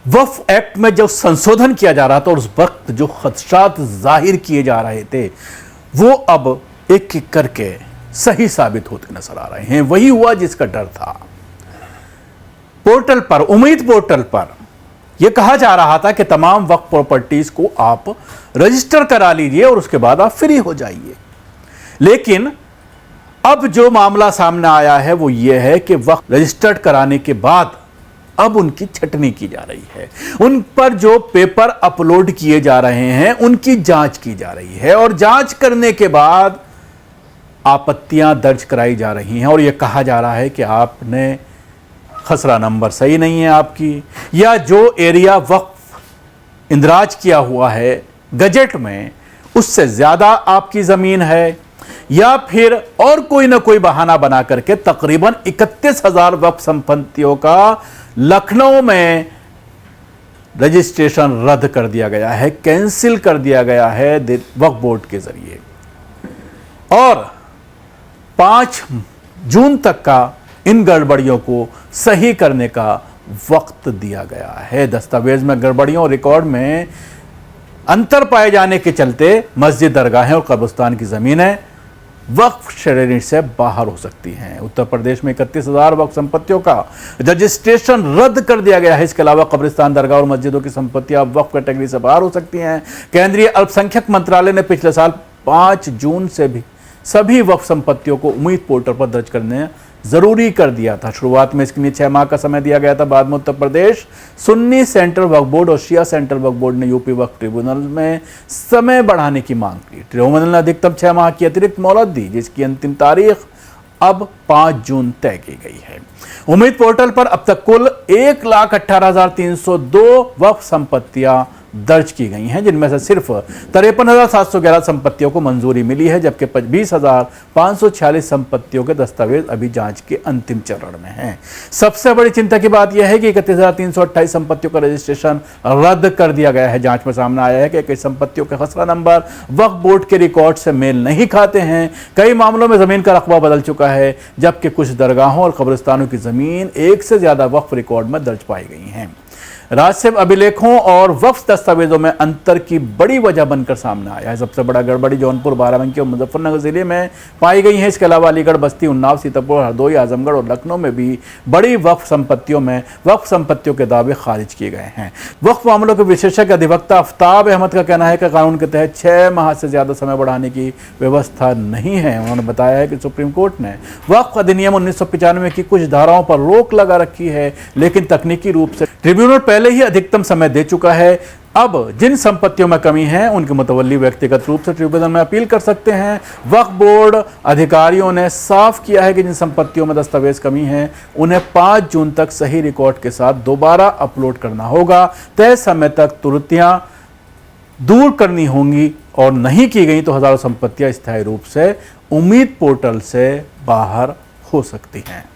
वक्फ act में जब संशोधन किया जा रहा था और उस वक्त जो खदशात जाहिर किए जा रहे थे वो अब एक एक करके सही साबित होते नजर आ रहे हैं। वही हुआ जिसका डर था। पोर्टल पर, उम्मीद पोर्टल पर यह कहा जा रहा था कि तमाम वक्फ प्रॉपर्टीज को आप रजिस्टर करा लीजिए और उसके बाद आप फ्री हो जाइए। लेकिन अब जो मामला सामने आया है वो ये है कि वक्फ रजिस्टर्ड कराने के बाद अब उनकी छटनी की जा रही है। उन पर जो पेपर अपलोड किए जा रहे हैं उनकी जांच की जा रही है और जांच करने के बाद आपत्तियां दर्ज कराई जा रही हैं और यह कहा जा रहा है कि आपने खसरा नंबर सही नहीं है आपकी, या जो एरिया वक्फ इंदराज किया हुआ है गजट में उससे ज्यादा आपकी जमीन है, या फिर और कोई ना कोई बहाना बना करके तकरीबन 31,000 वक्फ संपत्तियों का लखनऊ में रजिस्ट्रेशन रद्द कर दिया गया है, कैंसिल कर दिया गया है वक्फ बोर्ड के जरिए। और 5 जून तक का इन गड़बड़ियों को सही करने का वक्त दिया गया है। दस्तावेज में गड़बड़ियों, रिकॉर्ड में अंतर पाए जाने के चलते मस्जिद, दरगाहें और कब्रिस्तान की जमीनें वक्फ श्रेणी से बाहर हो सकती हैं। उत्तर प्रदेश में 31,000 वक्फ संपत्तियों का रजिस्ट्रेशन रद्द कर दिया गया है। इसके अलावा कब्रिस्तान, दरगाह और मस्जिदों की संपत्तियां वक्फ कैटेगरी से बाहर हो सकती हैं। केंद्रीय अल्पसंख्यक मंत्रालय ने पिछले साल 5 जून से भी सभी वक्फ संपत्तियों को उम्मीद पोर्टल पर दर्ज करने जरूरी कर दिया था। शुरुआत में इसके लिए 6 माह का समय दिया गया था। बाद में उत्तर प्रदेश सुन्नी सेंट्रल वक्फ बोर्ड और शिया सेंट्रल वक्फ बोर्ड ने यूपी वक्फ ट्रिब्यूनल में समय बढ़ाने की मांग की। ट्रिब्यूनल ने अधिकतम 6 माह की अतिरिक्त मोहलत दी, जिसकी अंतिम तारीख अब 5 जून तय की गई है। उम्मीद पोर्टल पर अब तक कुल 1,18,302 वक्फ संपत्तियां दर्ज की गई हैं, जिनमें से सिर्फ 53,711 संपत्तियों को मंजूरी मिली है, जबकि 20,546 संपत्तियों के दस्तावेज अभी जांच के अंतिम चरण में हैं। सबसे बड़ी चिंता की बात यह है कि 31,328 संपत्तियों का रजिस्ट्रेशन रद्द कर दिया गया है। जांच में सामने आया है कि कई संपत्तियों के खसरा नंबर वक्फ बोर्ड के रिकॉर्ड से मेल नहीं खाते हैं। कई मामलों में जमीन का रकबा बदल चुका है, जबकि कुछ दरगाहों और कब्रिस्तानों की जमीन एक से ज्यादा वक्फ रिकॉर्ड में दर्ज पाई गई हैं। राजस्व अभिलेखों और वक्फ दस्तावेजों में अंतर की बड़ी वजह बनकर सामने आया है। सबसे बड़ा गड़बड़ी जौनपुर, बाराबंकी और मुजफ्फरनगर जिले में पाई गई है। इसके अलावा अलीगढ़, बस्ती, उन्नाव, सीतापुर, हरदोई, आजमगढ़ और लखनऊ में भी बड़ी वक्फ संपत्तियों में वक्फ संपत्तियों के दावे खारिज किए गए हैं। वक्फ मामलों के विशेषज्ञ अधिवक्ता आफ्ताब अहमद का कहना है कि कानून के तहत 6 माह से ज्यादा समय बढ़ाने की व्यवस्था नहीं है। उन्होंने बताया है कि सुप्रीम कोर्ट ने वक्फ अधिनियम 1995 की कुछ धाराओं पर रोक लगा रखी है, लेकिन तकनीकी रूप से ट्रिब्यूनल पहले ही अधिकतम समय दे चुका है। अब जिन संपत्तियों में कमी है उनके मुतवल्ली व्यक्तिगत रूप से ट्रिब्यूनल में अपील कर सकते हैं। वक्फ बोर्ड अधिकारियों ने साफ किया है कि जिन संपत्तियों में दस्तावेज कमी है उन्हें 5 जून तक सही रिकॉर्ड के साथ दोबारा अपलोड करना होगा। तय समय तक त्रुटियां दूर करनी होंगी और नहीं की गई तो हजारों संपत्तियां स्थायी रूप से उम्मीद पोर्टल से बाहर हो सकती हैं।